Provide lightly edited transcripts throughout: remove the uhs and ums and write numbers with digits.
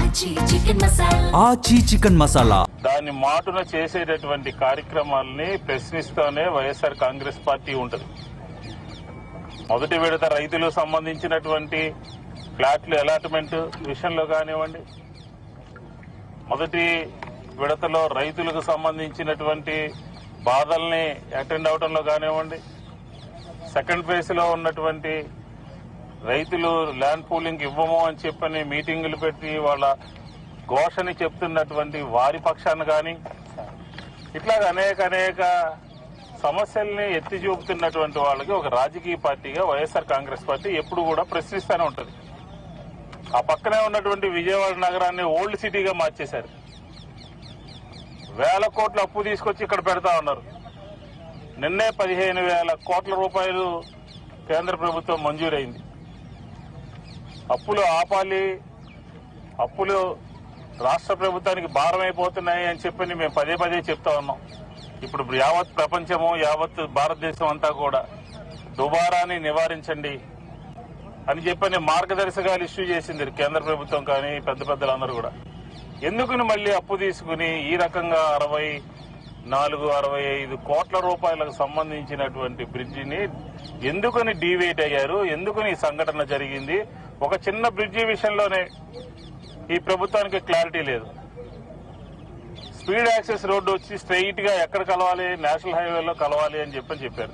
ఆచి చికెన్ మసాలా. దాన్ని మాటున చేసేటటువంటి కార్యక్రమాలని ప్రశ్నిస్తూనే వైఎస్ఆర్ కాంగ్రెస్ పార్టీ ఉంటుంది. మొదటి విడత రైతులకు సంబంధించినటువంటి ఫ్లాట్లు అలాట్మెంట్ విషయంలో కానివ్వండి, మొదటి విడతలో రైతులకు సంబంధించినటువంటి బాధల్ని అటెండ్ అవడంలో కానివ్వండి, సెకండ్ ఫేజ్ లో ఉన్నటువంటి రైతులు ల్యాండ్ పూలింగ్ ఇవ్వము అని చెప్పని మీటింగులు పెట్టి వాళ్ళ ఘోషని చెప్తున్నటువంటి వారి పక్షాన్ని కానీ, ఇట్లాగ అనేక సమస్యల్ని ఎత్తి చూపుతున్నటువంటి వాళ్ళకి ఒక రాజకీయ పార్టీగా వైఎస్ఆర్ కాంగ్రెస్ పార్టీ ఎప్పుడు కూడా ప్రశ్నిస్తూనే ఉంటుంది. ఆ పక్కనే ఉన్నటువంటి విజయవాడ నగరాన్ని ఓల్డ్ సిటీగా మార్చేశారు. వేల కోట్ల అప్పు తీసుకొచ్చి ఇక్కడ పెడతా ఉన్నారు. నిన్నే 15,000 కోట్ల రూపాయలు కేంద్ర ప్రభుత్వం మంజూరైంది. అప్పులు ఆపాలి, అప్పులు రాష్ట్ర ప్రభుత్వానికి భారమైపోతున్నాయి అని చెప్పని మేము పదే చెప్తా ఉన్నాం. ఇప్పుడు యావత్ ప్రపంచము, యావత్ భారతదేశం అంతా కూడా దుబారాన్ని నివారించండి అని చెప్పని మార్గదర్శకాలు ఇష్యూ చేసింది కేంద్ర ప్రభుత్వం కానీ పెద్దలందరూ కూడా. ఎందుకుని మళ్ళీ అప్పు తీసుకుని ఈ రకంగా 64-65 కోట్ల రూపాయలకు సంబంధించినటువంటి బ్రిడ్జిని ఎందుకని డీవేట్ అయ్యారు, ఎందుకని ఈ సంఘటన జరిగింది? ఒక చిన్న బ్రిడ్జి విషయంలోనే ఈ ప్రభుత్వానికి క్లారిటీ లేదు. స్పీడ్ యాక్సెస్ రోడ్డు వచ్చి స్ట్రెయిట్ గా ఎక్కడ కలవాలి, నేషనల్ హైవేలో కలవాలి అని చెప్పారు.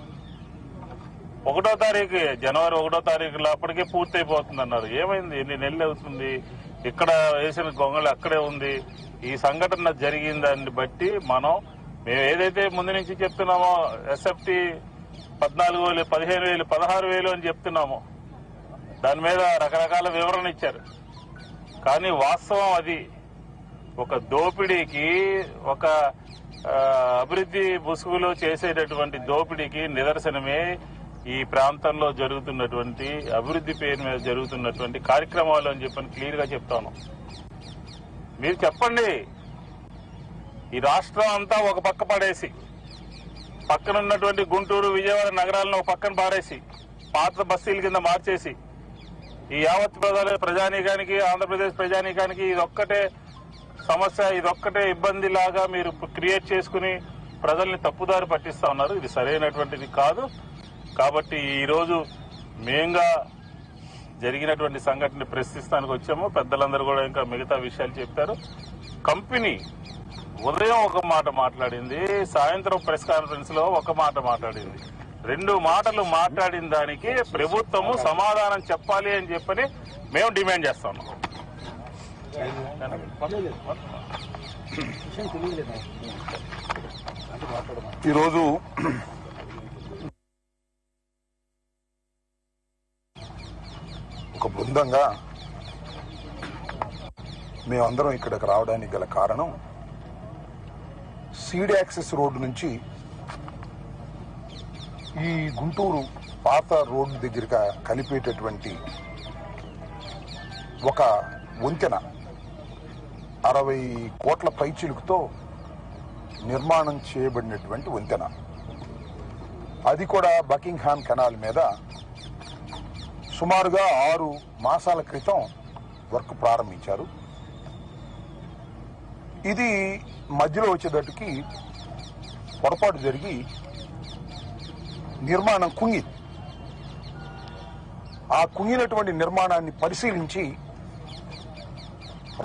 1వ తారీఖు జనవరి 1వ తారీఖులో అప్పటికే పూర్తయిపోతుంది అన్నారు. ఏమైంది? ఎన్ని నెలలు అవుతుంది? ఇక్కడ వేసిన గొంగళి అక్కడే ఉంది. ఈ సంఘటన జరిగిన దాన్ని బట్టి మేము ఏదైతే ముందు నుంచి చెప్తున్నామో ఎస్ఎఫ్టీ 14,000, 15,000, 16,000 అని చెప్తున్నామో దాని మీద రకరకాల వివరణ ఇచ్చారు. కానీ వాస్తవం అది ఒక దోపిడీకి, ఒక అభివృద్ధి ముసుగులో చేసేటటువంటి దోపిడీకి నిదర్శనమే ఈ ప్రాంతంలో జరుగుతున్నటువంటి అభివృద్ధి పేరు మీద జరుగుతున్నటువంటి కార్యక్రమాలు అని చెప్పని క్లియర్ గా చెప్తాను. మీరు చెప్పండి, ఈ రాష్ట్రం అంతా ఒక పక్క పడేసి, పక్కనున్నటువంటి గుంటూరు, విజయవాడ నగరాలను ఒక పక్కన పారేసి, పాత బస్తీల కింద మార్చేసి, ఈ యావత్ ప్రజానీకానికి, ఆంధ్రప్రదేశ్ ప్రజానీకానికి ఇదొక్కటే సమస్య, ఇదొక్కటే ఇబ్బంది లాగా మీరు క్రియేట్ చేసుకుని ప్రజల్ని తప్పుదారి పట్టిస్తా ఉన్నారు. ఇది సరైనటువంటిది కాదు. కాబట్టి ఈ రోజు మేంగా జరిగినటువంటి సంఘటన ప్రశ్నిస్తానికి వచ్చాము. పెద్దలందరూ కూడా ఇంకా మిగతా విషయాలు చెప్పారు. కంపెనీ ఉదయం ఒక మాట మాట్లాడింది, సాయంత్రం ప్రెస్ కాన్ఫరెన్స్ లో ఒక మాట మాట్లాడింది. 2 మాటలు మాట్లాడిన దానికి ప్రభుత్వము సమాధానం చెప్పాలి అని చెప్పని మేము డిమాండ్ చేస్తాము. ఈరోజు ఒక బృందంగా మేమందరం ఇక్కడికి రావడానికి గల కారణం, సీడ్ యాక్సెస్ రోడ్డు నుంచి ఈ గుంటూరు పాత రోడ్డు దగ్గరగా కలిపేటటువంటి ఒక వంతెన 60 కోట్ల పైచిలుకుతో నిర్మాణం చేయబడినటువంటి వంతెన. అది కూడా బకింగ్హామ్ కెనాల్ మీద సుమారుగా 6 మాసాల క్రితం వర్క్ ప్రారంభించారు. ఇది మధ్యలో వచ్చేటట్టుకి పొరపాటు జరిగి నిర్మాణం కుంగింది. ఆ కుంగినటువంటి నిర్మాణాన్ని పరిశీలించి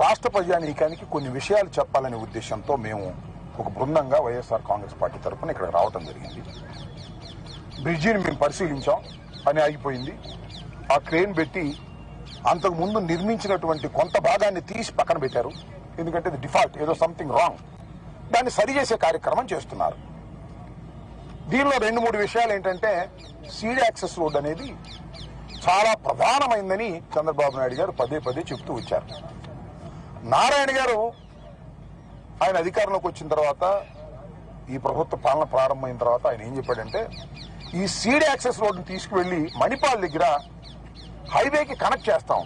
రాష్ట్ర ప్రజానీకానికి కొన్ని విషయాలు చెప్పాలనే ఉద్దేశంతో మేము ఒక బృందంగా వైఎస్ఆర్ కాంగ్రెస్ పార్టీ తరఫున ఇక్కడ రావటం జరిగింది. బ్రిడ్జిని మేము పరిశీలించాం, పని ఆగిపోయింది. ఆ క్రేన్ పెట్టి అంతకు ముందు నిర్మించినటువంటి కొంత భాగాన్ని తీసి పక్కన పెట్టారు. ఎందుకంటే ఇది డిఫాల్ట్, ఏదో సంథింగ్ రాంగ్. దాన్ని సరిచేసే కార్యక్రమం చేస్తున్నారు. దీనిలో 2-3 విషయాలు ఏంటంటే, సీడ్ యాక్సెస్ రోడ్ అనేది చాలా ప్రధానమైందని చంద్రబాబు నాయుడు గారు పదే చెబుతూ వచ్చారు. నారాయణ గారు ఆయన అధికారంలోకి వచ్చిన తర్వాత, ఈ ప్రభుత్వ పాలన ప్రారంభమైన తర్వాత ఆయన ఏం చెప్పాడంటే, ఈ సీడ్ యాక్సెస్ రోడ్డుని తీసుకువెళ్లి మణిపాల్ దగ్గర హైవేకి కనెక్ట్ చేస్తాం,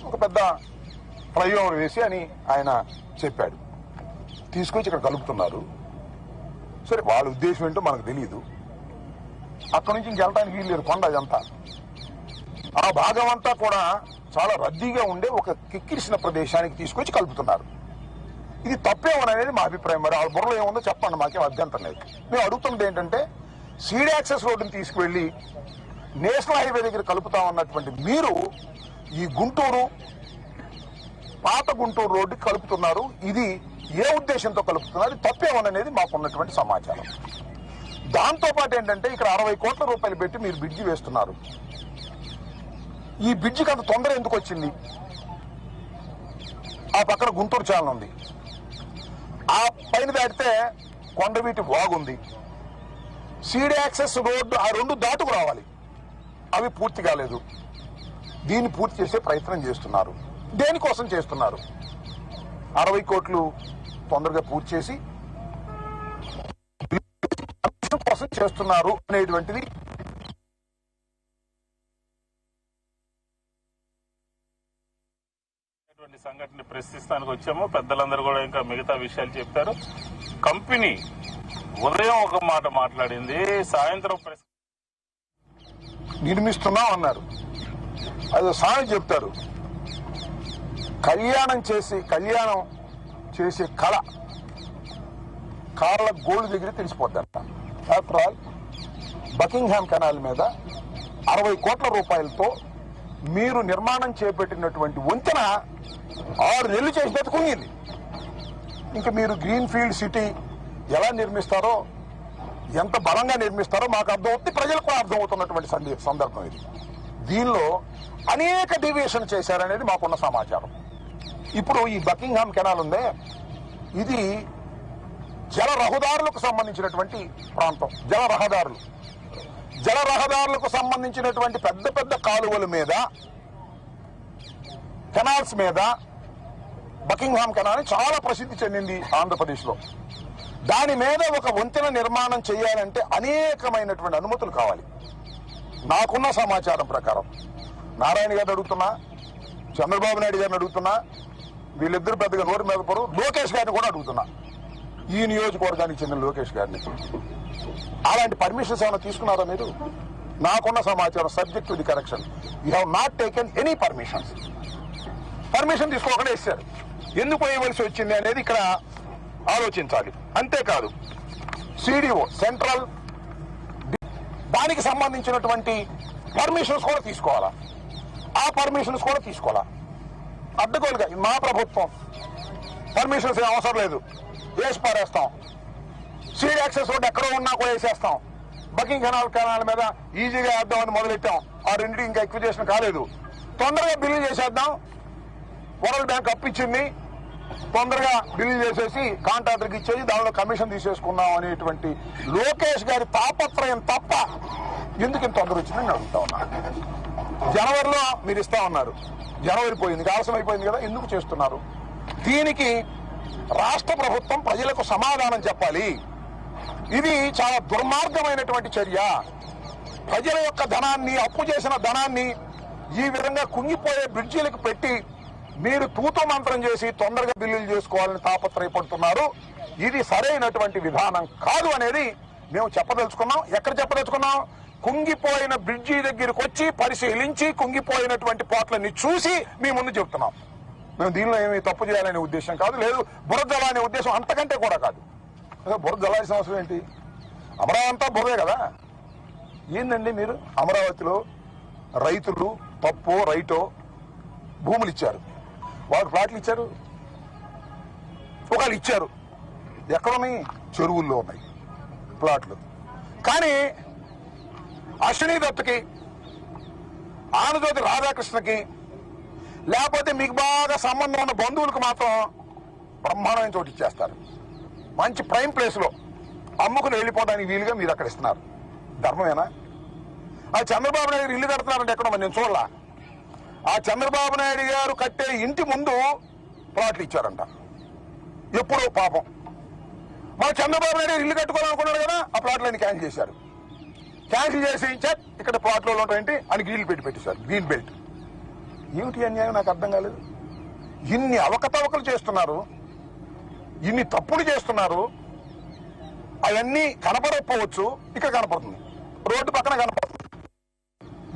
ఒక పెద్ద ఫ్లైఓవర్ వేసి అని ఆయన చెప్పాడు. తీసుకొచ్చి ఇక్కడ కలుపుతున్నారు. సరే, వాళ్ళ ఉద్దేశం ఏంటో మనకు తెలియదు. అక్కడి నుంచి ఇంకెళ్ళడానికి వీలు లేదు, కొండ అదంతా. ఆ భాగం అంతా కూడా చాలా రద్దీగా ఉండే ఒక కిక్కిరిసిన ప్రదేశానికి తీసుకొచ్చి కలుపుతున్నారు. ఇది తప్పేమనేది మా అభిప్రాయం. మరి ఆ బుర్రలో ఏముందో చెప్పండి, మాకేం అభ్యంతరం లేదు. మేము అడుగుతున్నది ఏంటంటే సీడ్ యాక్సెస్ రోడ్డుని తీసుకువెళ్లి నేషనల్ హైవే దగ్గర కలుపుతా ఉన్నటువంటి మీరు ఈ గుంటూరు పాత గుంటూరు రోడ్డు కలుపుతున్నారు. ఇది ఏ ఉద్దేశంతో కలుపుతున్నారు, తప్పేమనేది మాకున్నటువంటి సమాచారం. దాంతో పాటు ఏంటంటే ఇక్కడ 60 కోట్ల రూపాయలు పెట్టి మీరు బ్రిడ్జి వేస్తున్నారు. ఈ బ్రిడ్జికి అంత తొందర ఎందుకు వచ్చింది? ఆ పక్కన గుంటూరు ఛానల్ ఉంది, ఆ పైన దాటితే కొండవీటి వాగుంది, సీడ్ యాక్సెస్ రోడ్డు, ఆ రెండు దాటుకు రావాలి. అవి పూర్తి కాలేదు. దీన్ని పూర్తి చేసే ప్రయత్నం చేస్తున్నారు. దేనికోసం చేస్తున్నారు? 60 కోట్లు తొందరగా పూర్తి చేసి కోసం చేస్తున్నారు అనేటువంటిది సంఘటన ప్రశ్నిస్తానికి వచ్చాము. పెద్దలందరూ కూడా ఇంకా మిగతా విషయాలు చెప్తారు. కంపెనీ ఉదయం ఒక మాట మాట్లాడింది, సాయంత్రం నిర్మిస్తున్నాం అన్నారు. అది సాయం చెప్తారు. కళ్యాణం చేసే కళ కార్ల గోల్డ్ దగ్గర తెలిసిపోద్దంట. ఆఫ్టర్ ఆల్ బకింగ్హామ్ కెనాల్ మీద 60 కోట్ల రూపాయలతో మీరు నిర్మాణం చేపట్టినటువంటి వంతెన 6 నెలలు చేసినట్టు కుంగింది. ఇంకా మీరు గ్రీన్ ఫీల్డ్ సిటీ ఎలా నిర్మిస్తారో, ఎంత బలంగా నిర్మిస్తారో మాకు అర్థమవుతుంది, ప్రజలకు కూడా అర్థమవుతున్నటువంటి సందర్భం ఇది. దీనిలో అనేక డీవియేషన్ చేశారనేది మాకున్న సమాచారం. ఇప్పుడు ఈ బకింగ్హామ్ కెనాల్ ఉందే, ఇది జల రహదారులకు సంబంధించినటువంటి ప్రాంతం. జల రహదారులకు సంబంధించినటువంటి పెద్ద పెద్ద కాలువల మీద, కెనాల్స్ మీద బకింగ్హామ్ కెనాల్ చాలా ప్రసిద్ధి చెందింది ఆంధ్రప్రదేశ్ లో. దాని మీద ఒక వంతెన నిర్మాణం చేయాలంటే అనేకమైనటువంటి అనుమతులు కావాలి. నాకున్న సమాచారం ప్రకారం నారాయణ గారిని అడుగుతున్నా, చంద్రబాబు నాయుడు గారిని అడుగుతున్నా, వీళ్ళిద్దరు పెద్దగా నోటి మీద పరు, లోకేష్ గారిని కూడా అడుగుతున్నా, ఈ నియోజకవర్గానికి చెందిన లోకేష్ గారిని. అలాంటి పర్మిషన్స్ ఏమైనా తీసుకున్నారా మీరు? నాకున్న సమాచారం subject to the correction, you have not taken any permissions. Permission తీసుకోకుండా ఇస్తారు. ఎందుకు వేయవలసి వచ్చింది అనేది ఇక్కడ ఆలోచించాలి. అంతేకాదు సిడిఓ సెంట్రల్ దానికి సంబంధించినటువంటి పర్మిషన్స్ కూడా తీసుకోవాలా? ఆ పర్మిషన్స్ కూడా తీసుకోవాలా? అడ్డగోలుగా మా ప్రభుత్వం పర్మిషన్స్ ఏం అవసరం లేదు, వేసి పారేస్తాం. సీడ్ యాక్సెస్ రోడ్ ఎక్కడో ఉన్నా కూడా వేసేస్తాం. బకింగ్ కెనాల్ మీద ఈజీగా వేద్దామని మొదలెట్టాం. ఆ రెండింటికి ఇంకా ఎక్విజేషన్ కాలేదు. తొందరగా బిల్లు చేసేద్దాం. వరల్డ్ బ్యాంక్ అప్పిచ్చింది, తొందరగా బిల్లు చేసేసి కాంట్రాక్టర్కి ఇచ్చేసి దానిలో కమిషన్ తీసేసుకున్నాం అనేటువంటి లోకేష్ గారి తాపత్రయం తప్ప ఎందుకు ఇంత తొందర వచ్చిందని నేను అడుగుతా ఉన్నా. జనవరిలో మీరు ఇస్తా ఉన్నారు, జనవరి పోయింది, ఆలస్యం అయిపోయింది కదా, ఎందుకు చేస్తున్నారు? దీనికి రాష్ట్ర ప్రభుత్వం ప్రజలకు సమాధానం చెప్పాలి. ఇది చాలా దుర్మార్గమైనటువంటి చర్య. ప్రజల యొక్క ధనాన్ని, అప్పు చేసిన ధనాన్ని ఈ విధంగా కుంగిపోయే బ్రిడ్జీలకు పెట్టి మీరు తూతు మంత్రం చేసి తొందరగా బిల్లులు చేసుకోవాలని తాపత్రయపడుతున్నారు. ఇది సరైనటువంటి విధానం కాదు అనేది మేము చెప్పదలుచుకున్నాం. ఎక్కడ చెప్పదలుచుకున్నాం? కుంగిపోయిన బ్రిడ్జి దగ్గరికి వచ్చి పరిశీలించి కుంగిపోయినటువంటి పోట్లని చూసి మీ ముందు చెప్తున్నాం. మేము దీనిలో ఏమి తప్పు చేయాలనే ఉద్దేశం కాదు, లేదు బురద జలాలనే ఉద్దేశం అంతకంటే కూడా కాదు. బురద జలాల్సిన అవసరం ఏంటి? అమరావతి అంతా బురదే కదా. ఏందండి మీరు అమరావతిలో రైతులు తప్పో రైటో భూములు ఇచ్చారు, వాళ్ళు ప్లాట్లు ఇచ్చారు, ఒకళ్ళు ఇచ్చారు. ఎక్కడున్నాయి? చెరువుల్లో ఉన్నాయి ప్లాట్లు. కానీ అశ్విని దత్తుకి, ఆనజ్యోతి రాధాకృష్ణకి, లేకపోతే మీకు బాగా సంబంధం ఉన్న బంధువులకు మాత్రం బ్రహ్మాండమైన చోటు ఇచ్చేస్తారు. మంచి ప్రైమ్ ప్లేస్ లో అమ్ముకుని వెళ్ళిపోవడానికి వీలుగా మీరు అక్కడ ఇస్తున్నారు. ధర్మమేనా? ఆ చంద్రబాబు నాయుడు ఇల్లు కడుతున్నారంటే ఎక్కడ నేను చూడాల. ఆ చంద్రబాబు నాయుడు గారు కట్టే ఇంటి ముందు ప్లాట్లు ఇచ్చారంట. ఎప్పుడో పాపం మన చంద్రబాబు నాయుడు ఇల్లు కట్టుకోవాలనుకున్నాడు కదా, ఆ ప్లాట్లన్నీ క్యాన్సిల్ చేశారు. క్యాన్సిల్ చేసి ఇక్కడ ప్లాట్లో ఉంటాయంటే అని గ్రీల్ పెట్టేశారు, గ్రీన్ బెల్ట్. ఏమిటి అన్యాయం నాకు అర్థం కాలేదు. ఇన్ని అవకతవకలు చేస్తున్నారు, ఇన్ని తప్పులు చేస్తున్నారు. అవన్నీ కనపడకపోవచ్చు, ఇక్కడ కనపడుతుంది, రోడ్డు పక్కన కనపడుతుంది.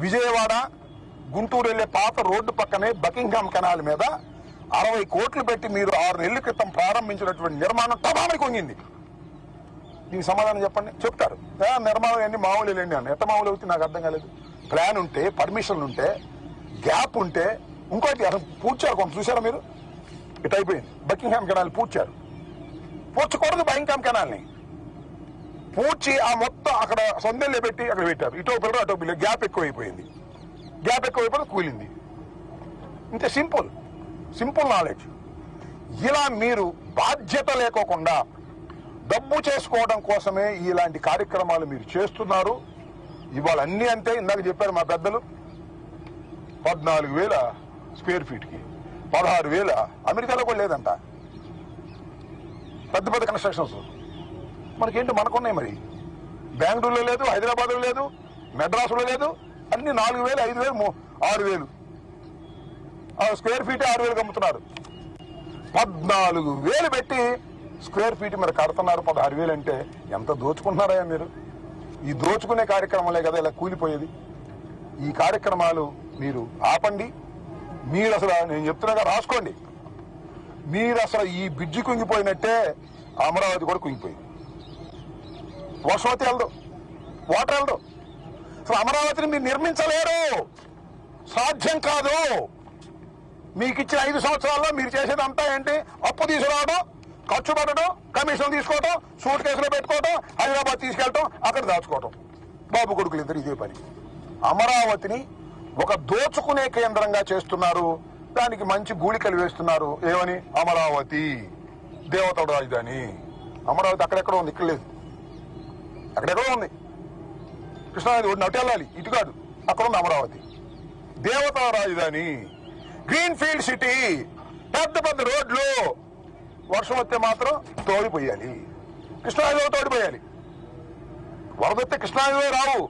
విజయవాడ గుంటూరు వెళ్లే పాత రోడ్డు పక్కనే బకింగ్హామ్ కెనాల్ మీద 60 కోట్లు పెట్టి మీరు 6 నెలల క్రితం ప్రారంభించినటువంటి నిర్మాణం టబామని కొంగింది. దీనికి సమాధానం చెప్పండి. చెప్తారు నిర్మాణం అన్ని మామూలు లేండి అని. ఎట్ట మామూలు అవుతుంది నాకు అర్థం కాలేదు. ప్లాన్ ఉంటే, పర్మిషన్లు ఉంటే, గ్యాప్ ఉంటే, ఇంకోటి అసలు పూడ్చారు. కొంత చూసారా మీరు? ఇటు అయిపోయింది. బకింగ్హామ్ కెనాల్ పూడ్చారు. పూడ్చకూడదు బకింగ్హామ్ కెనాల్ని. పూడ్చి ఆ మొత్తం అక్కడ సొందెల్లే పెట్టి అక్కడ పెట్టారు. ఇటో పిల్లలు అటో పిల్లలు. గ్యాప్ ఎక్కువైపోయింది. గ్యాప్ ఎక్కువైపోయి కూలింది. ఇంతే. Simple knowledge. ఇలా మీరు బాధ్యత లేకోకుండా డబ్బు చేసుకోవడం కోసమే ఇలాంటి కార్యక్రమాలు మీరు చేస్తున్నారు. ఇవాళ అన్ని అంతే. ఇందాక చెప్పారు మా పెద్దలు, 14,000 స్క్వేర్ ఫీట్ కి 16,000. అమెరికాలో కూడా లేదంట పెద్ద పెద్ద కన్స్ట్రక్షన్స్. మనకేంటి? మనకున్నాయి మరి. బెంగళూరులో లేదు, హైదరాబాద్లో లేదు, మెడ్రాసులో లేదు. అన్ని 4,000, 5,000, 6,000 స్క్వేర్ ఫీట్ 6,000 అమ్ముతున్నారు. 14,000 పెట్టి స్క్వేర్ ఫీట్ మీరు కడుతున్నారు. 16,000 అంటే ఎంత దోచుకుంటున్నారా మీరు? ఈ దోచుకునే కార్యక్రమాలే కదా ఇలా కూలిపోయేది. ఈ కార్యక్రమాలు మీరు ఆపండి. మీరు అసలు నేను చెప్తున్నాగా రాసుకోండి. మీరు అసలు ఈ బ్రిడ్జి కుంగిపోయినట్టే అమరావతి కూడా కుంగిపోయింది. వర్షం అయితే వెళ్దు, వాటర్ వెళ్దు. అసలు అమరావతిని మీరు నిర్మించలేరు. సాధ్యం కాదు. మీకు ఇచ్చిన 5 సంవత్సరాల్లో మీరు చేసేదంతా ఏంటి? అప్పు తీసుకురావడం, ఖర్చు పెట్టడం, కమిషన్ తీసుకోవడం, సూట్ కేసులో పెట్టుకోవడం, హైదరాబాద్ తీసుకెళ్ళటం, అక్కడ దాచుకోవటం. బాబు కొడుకులు ఇద్దరు ఇదే పని. అమరావతిని ఒక దోచుకునే కేంద్రంగా చేస్తున్నారు. దానికి మంచి గూళికలు వేస్తున్నారు. ఏమని? అమరావతి దేవతల రాజధాని. అమరావతి అక్కడెక్కడో ఉంది, ఇక్కడ లేదు. అక్కడెక్కడో ఉంది. కృష్ణానది ఒడిని అటు వెళ్ళాలి, ఇటు కాదు. అక్కడ ఉంది అమరావతి. దేవతల రాజధాని, గ్రీన్ ఫీల్డ్ సిటీ, పెద్ద పెద్ద రోడ్లు. వర్షం వస్తే మాత్రం తోడిపోయాలి. కృష్ణానదిలో తోడిపోయాలి. వరద వస్తే కృష్ణానదిలో రావు.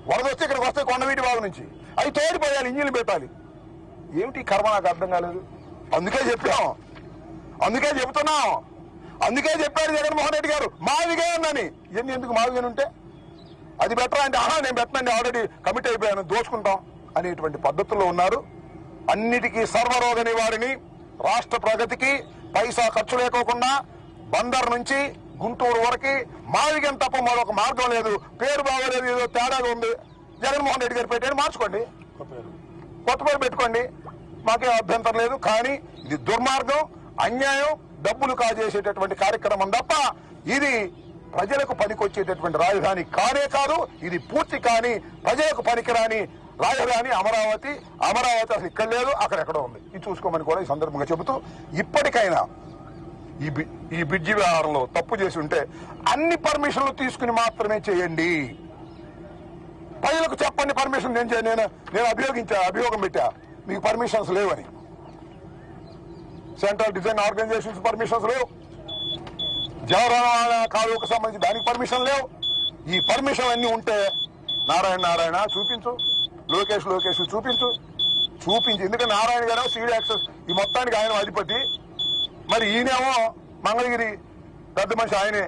వరద వస్తే ఇక్కడికి వస్తే కొండవీటి భాగం నుంచి అవి తోడిపోయాలి. ఇంజిన్లు పెట్టాలి. ఏమిటి కర్మ? నాకు అర్థం కాలేదు. అందుకే చెప్పాం, అందుకే చెబుతున్నాం, అందుకే చెప్పారు జగన్మోహన్ రెడ్డి గారు మావిగా ఉందని. ఎందుకు మావిగా ఉంటే అది బెటర్ అంటే నేను బెటనండి, ఆల్రెడీ కమిట్ అయిపోయాను, దోచుకుంటాం అనేటువంటి పద్ధతుల్లో ఉన్నారు. అన్నిటికీ సర్వరోగ నివారిణి, రాష్ట్ర ప్రగతికి పైసా ఖర్చు లేకోకుండా బందర్ నుంచి గుంటూరు వరకు మావిగం తప్ప మరొక మార్గం లేదు. పేరు బాగోలేదు, ఏదో తేడాగా ఉంది. జగన్మోహన్ రెడ్డి గారి పెట్టాడు, మార్చుకోండి, కొత్త పేరు పెట్టుకోండి, మాకేం అభ్యంతరం లేదు. కానీ ఇది దుర్మార్గం, అన్యాయం, డబ్బులు కాజేసేటటువంటి కార్యక్రమం తప్ప ఇది ప్రజలకు పనికొచ్చేటటువంటి రాజధాని కానే కాదు. ఇది పూర్తి కాని ప్రజలకు పనికిరాని రాజధాని అమరావతి. అమరావతి అసలు ఇక్కడ లేదు, అక్కడెక్కడో ఉంది. ఇది చూసుకోమని కూడా ఈ సందర్భంగా చెబుతూ, ఇప్పటికైనా ఈ బ్రిడ్జి వ్యవహారంలో తప్పు చేసి ఉంటే అన్ని పర్మిషన్లు తీసుకుని మాత్రమే చేయండి. ప్రజలకు చెప్పండి పర్మిషన్. నేను అభియోగం పెట్టా మీకు పర్మిషన్స్ లేవని. సెంట్రల్ డిజైన్ ఆర్గనైజేషన్స్ పర్మిషన్స్ లేవు. జవహర్లాల్ కాలువకు సంబంధించి దానికి పర్మిషన్ లేవు. ఈ పర్మిషన్ అన్ని ఉంటే నారాయణ చూపించు, లోకేష్ చూపించి. ఎందుకంటే నారాయణ గారు సీడీ యాక్సెస్ ఈ మొత్తానికి ఆయన అధిపతి. మరి ఈయనేమో మంగళగిరి పెద్ద మనిషి. ఆయనే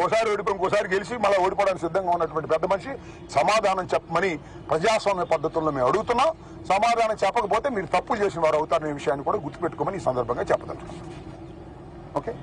ఓసారి ఓడిపోయి ఇంకోసారి గెలిచి మళ్ళీ ఓడిపోవడానికి సిద్ధంగా ఉన్నటువంటి పెద్ద మనిషి. సమాధానం చెప్పమని ప్రజాస్వామ్య పద్ధతుల్లో మేము అడుగుతున్నాం. సమాధానం చెప్పకపోతే మీరు తప్పు చేసిన వారు అవుతారనే విషయాన్ని కూడా గుర్తుపెట్టుకోమని ఈ సందర్భంగా చెప్పదలుచుకున్నాం. ఓకే.